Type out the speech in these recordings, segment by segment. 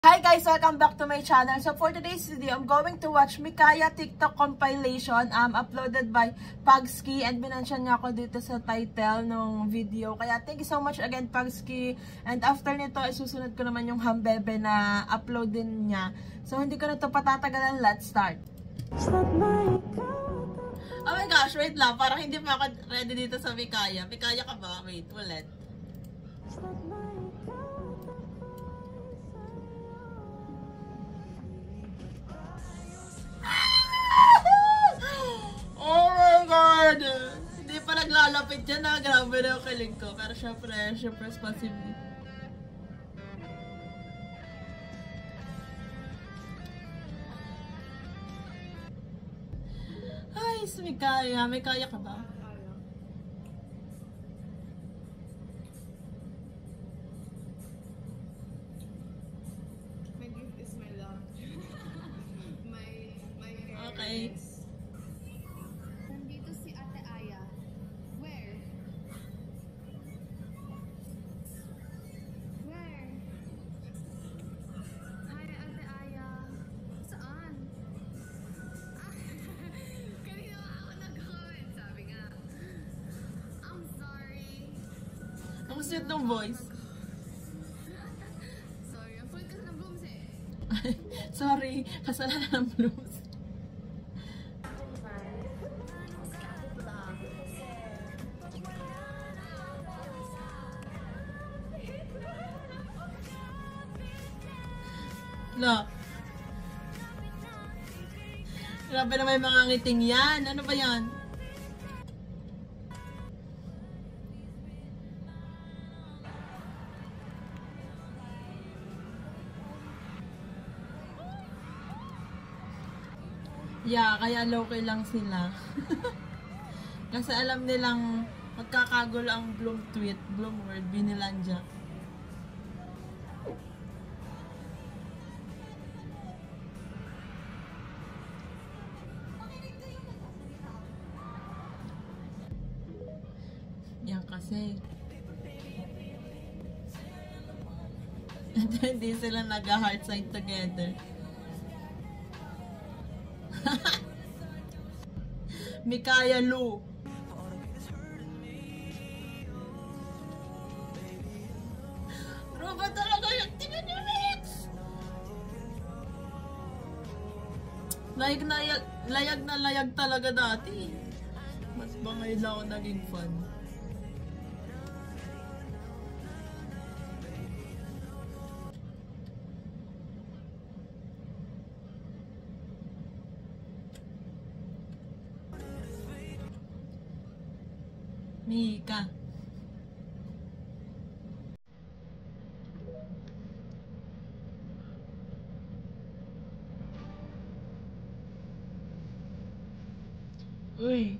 Hi guys! Welcome back to my channel. So for today's video, I'm going to watch Mikaya TikTok compilation uploaded by Pugski, and binansiyan niya ako dito sa title ng video. Kaya thank you so much again Pugski. And after nito, isusunod ko naman yung Hambebe na upload din niya. So hindi ko na ito patatagalan. Let's start! Oh my gosh! Wait lang. Parang hindi pa ako ready dito sa Mikaya. Mikaya ka ba? Wait, ulit. Oh my God! Hindi pa naglalapit yan na. Grabe na yung kilig ko. Pero syempre responsibly. Ay, si Mikaya. Mikaya ka ba? My gift is my love. my Okay. Nandito si Ate Aya. Where? Where? Hi, Ate Aya. Saan? Kanina ako nag-comment. Sabi nga, I'm sorry. Ang sweet ng voice. Sorry, ang full kasi ng blooms eh. Sorry, kasalanan ng blues. No. Grabe na may mga ngiting yan. Ano ba yan? Yeah, kaya low-key lang sila. Kasi alam nilang magkakagulo ang Bloom tweet, Bloom word, Binilandya. Yan kasi. Hindi sila nag-heart side together. Mikaya Lu. Pero ba talaga yung tingin ni Mix? Layag na layag talaga dati. Mas ba ngayon lang ako naging fan? Mika. Uy.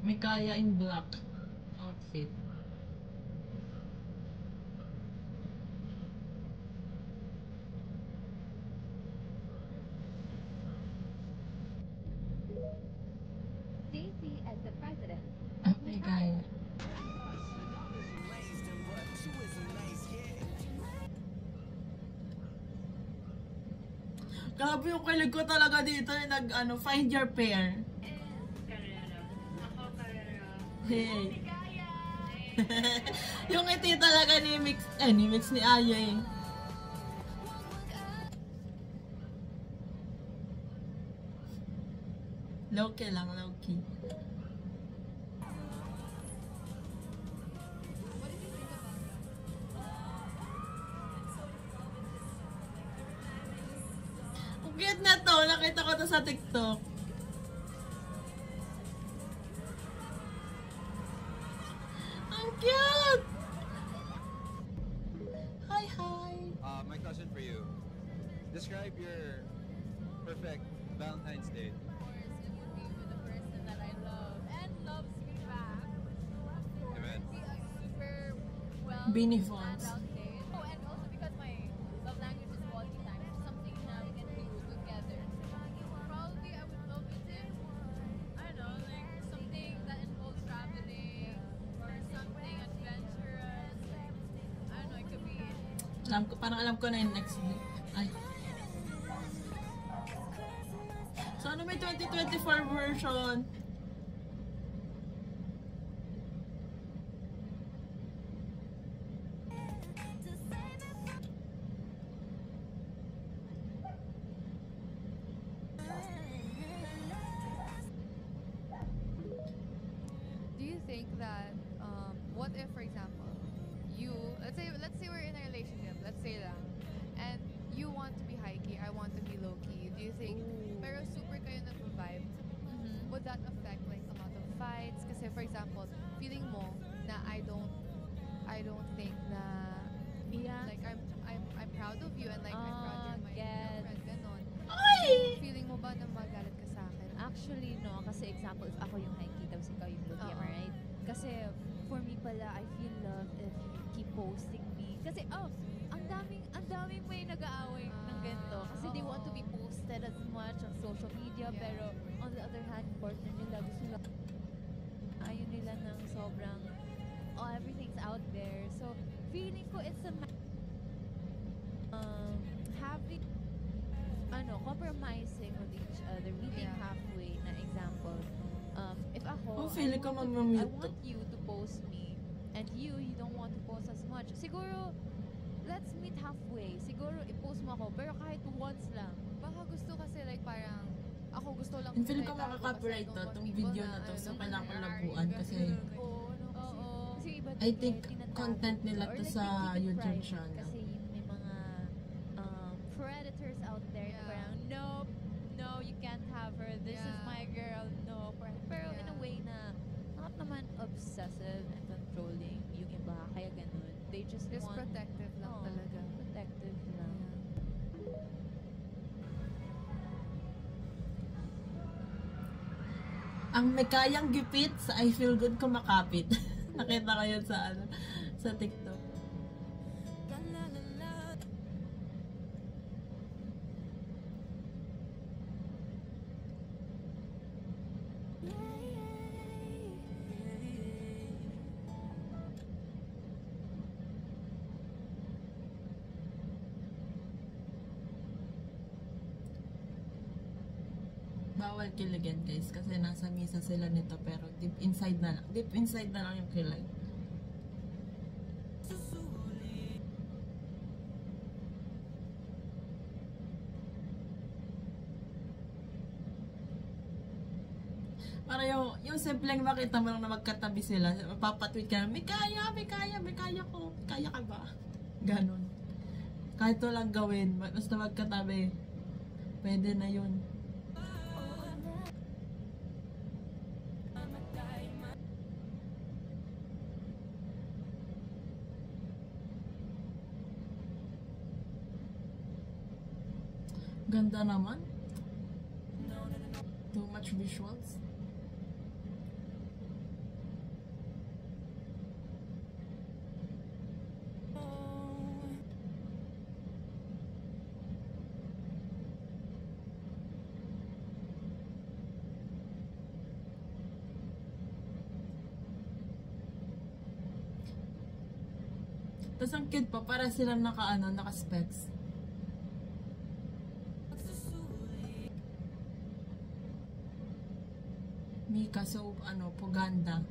Mikaya in black outfit. Stacy as the president. Okay, guys. Grabe yung kilig ko talaga dito yung find your pair. Hey. Yung ngiti talaga ni Mix ni Aya eh. Low-key lang, low-key. Ang cute na to, nakita ko to sa TikTok. Ang cute! Hi, hi! My question for you. Describe your perfect Valentine's Day. Of course, it would be with the person that I love and loves me back. Amen. Be a super well Beanie planned Fonts. out day. Oh, and also because my love language is quality time. It's something that we can do together. Probably I would love it if, I don't know, like something that involves traveling or something adventurous. I don't know, it could be Parang alam ko na yung next week. Ay. So, ano may 2024 version? Do you think that what if, for example, let's say we're in a relationship, let's say lang, and you want to be high key, I want to be low key. Do you think pero super kayo nag-vibe? Would that affect like a lot of fights? Kasi for example, feeling mo na I don't think na Yeah. like I'm proud of you and like I'm proud you're my Get. girlfriend, ganon. Ay! Feeling mo ba na magalit ka sa akin? Actually, no. Kasi example, if ako yung high key, tapos ikaw yung low key, am I Oo. right? Kasi for me pala, I feel love if you keep posting me. Kasi, ang daming may nag-aaway ng ganito. Kasi they want to be posted as much on social media. Yeah. Pero, on the other hand, partner nila, gusto nila, ayaw nila ng sobrang, everything's out there. So, feeling ko it's a having, compromising with each other, meeting Yeah. halfway, na example. If ako, feeling ko I mamamute want you to post me, and you don't want to post as much. Siguro, let's meet halfway. Siguro, i-post mo ako, pero kahit once lang. Baka gusto kasi like parang ako gusto lang And feeling ko makita ako makaka-copyright kasi I to, don't want tong people video na to. So, ano, kailangan ko na- labuan kasi Oo, Oo. kasi iba I din think eh, tinatago content nila or to like, sa they keep it YouTube private channel. Kasi yung may mga predators out there na Yeah. parang, nope, no, you can't have her. This is Yeah. my girl. No. Pero in a Yeah. way na not naman obsessive and controlling yung iba. Kaya ganun. They just want protective lang Oo, talaga. protective lang. ang may kayang gipit sa I Feel Good kumakapit. Nakita ko yun sa sa TikTok. Bawal kiligin guys kasi nasa misa sila nito pero deep inside na lang yung kilig. Para yung simpleng makita mo lang na magkatabi sila, mapapatweet ka, may kaya ko, kaya ka ba? Ganon. Kahit walang gawin, basta magkatabi, pwede na yun. Ganda naman. Too much visuals. Tapos ang cute pa, para silang naka-specs. Mika, so, puganda.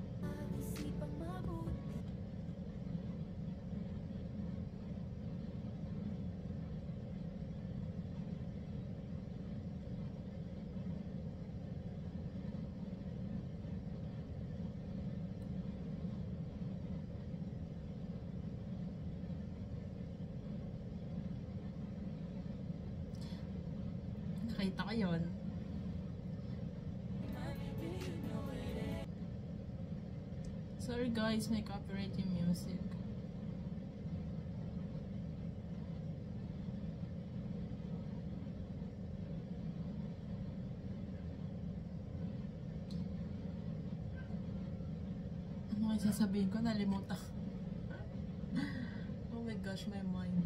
Nakita ko yun. Sorry guys, may copyright yung music. Ano kayo sasabihin ko? Nalimutan. Oh my gosh, my mind.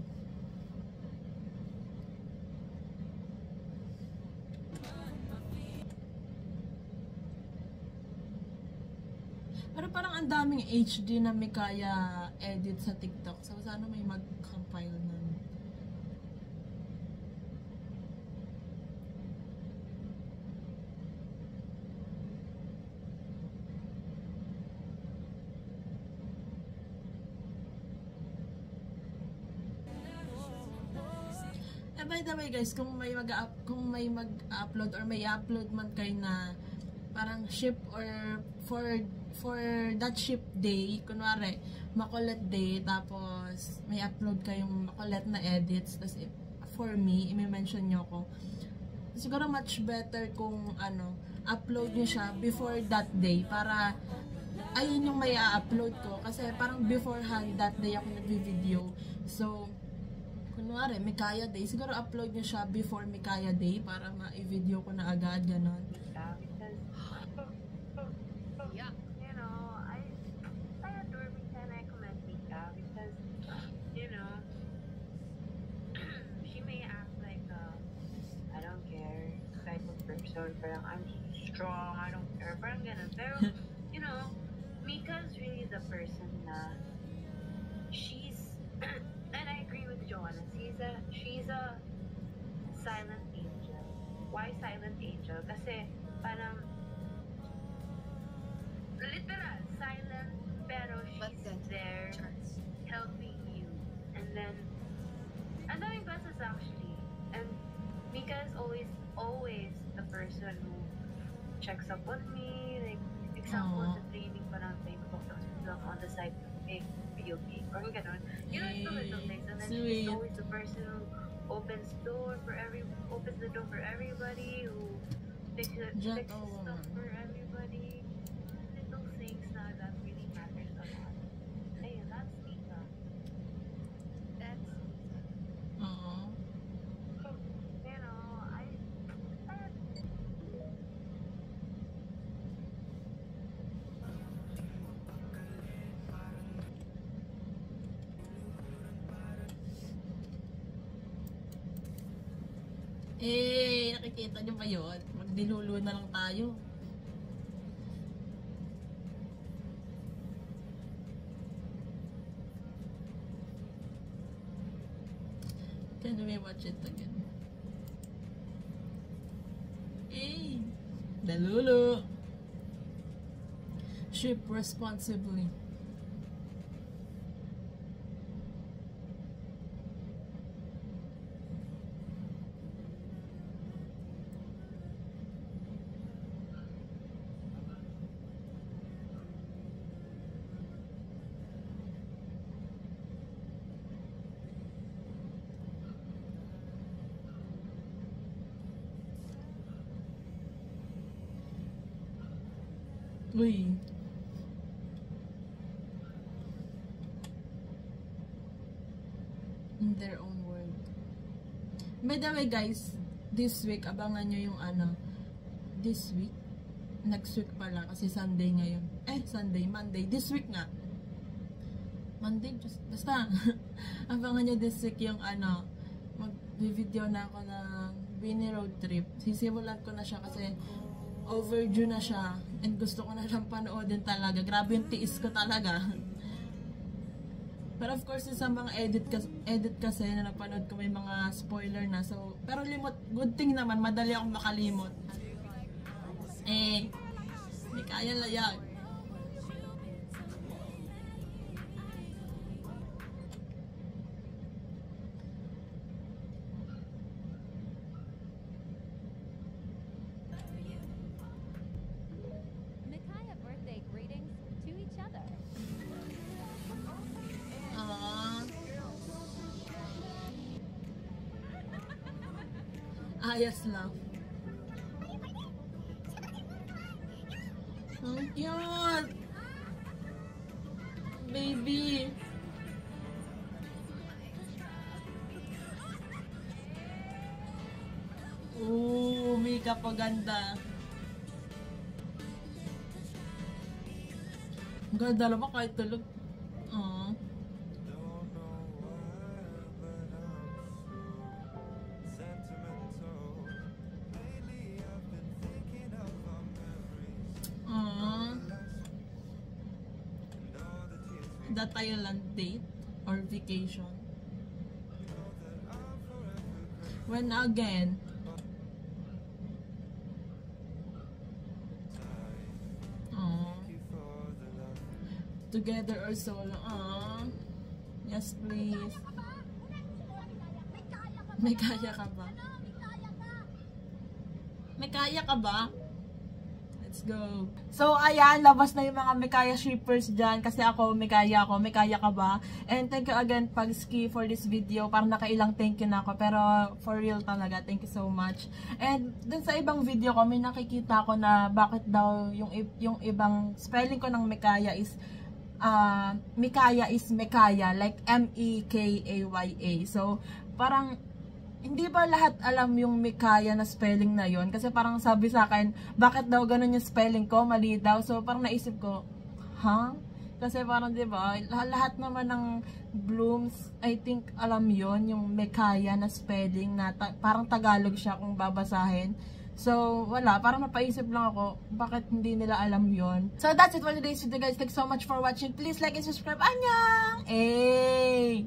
Pero parang ang daming HD na may kaya edit sa TikTok. So, sana may mag-compile nun. By the way guys, kung may mag-upload or may upload man kayo na parang ship or for that ship day, kunwari makulit day, tapos may upload kayong makulit na edits, tapos for me, i-mention nyo ko. Siguro much better kung upload nyo siya before that day para ayun yung may upload ko, kasi parang beforehand that day ako nagvi-video. So kunwari Mikaya Day, siguro upload nyo siya before Mikaya Day para ma-video ko na agad, ganon. Yeah. You know, I adore Mika and I commend Mika because, you know, she may act like I don't care type of person, parang I'm strong, I don't care, parang ganun. Pero, you know, Mika's really the person na she's, and I agree with Joanna, she's a silent angel. Why silent angel? Kasi parang literal silent, pero she's there helping you. And then ang daming buses actually, and Mika is always the person who checks up on me, like example sa training pa ng Facebook, lang on the side video game or ganon. You know, it's the little things, and then she's always the person who opens the door for everybody, who fixes stuff for everybody. Little things that really matters a lot. Hey, that's Mika. That's you know, nakikita nyo ba yun? Magdilulo na lang tayo. Can we watch it again? Dalulo! Ship responsibly. Uy. In their own word. By the way guys, this week, abangan nyo yung this week, next week pala, kasi Sunday ngayon. Monday, this week nga. Monday, basta, abangan nyo this week yung mag-video na ako ng Bini Road Trip. Sisimulan ko na siya kasi overdue na siya and gusto ko na siyang panoodin talaga. Grabe yung tiis ko talaga. Pero of course sa mga edit kasi na napanood ko may mga spoiler na. So, pero good thing naman, madali akong makalimot. May kaya layag. Ayos lang. Ang cute! Baby! May kapaganda. Ang ganda naman kahit tulog. The Thailand date or vacation. When again? Together or solo? Yes, please. May kaya ka ba? May kaya ka ba? Let's go. So, ayan, labas na yung mga Mikaya shippers dyan. Kasi ako, may kaya ka ba? And thank you again, Pagski, for this video. Parang nakailang thank you na ako. Pero, for real talaga, thank you so much. And, dun sa ibang video ko, may nakikita ko na bakit daw yung ibang spelling ko ng Mikaya is Mikaya, like M-E-K-A-Y-A. So, parang, hindi ba lahat alam yung Mikaya na spelling na yon? Kasi parang sabi sa akin, bakit daw ganun yung spelling ko? Mali daw. So, parang naisip ko, Kasi parang, di ba, lahat naman ng Blooms, I think, alam yon yung Mikaya na spelling na parang Tagalog siya kung babasahin. So, wala. Parang napaisip lang ako, bakit hindi nila alam yon. So, that's it for today's video, guys. Thanks so much for watching. Please like and subscribe. Annyeong! Hey!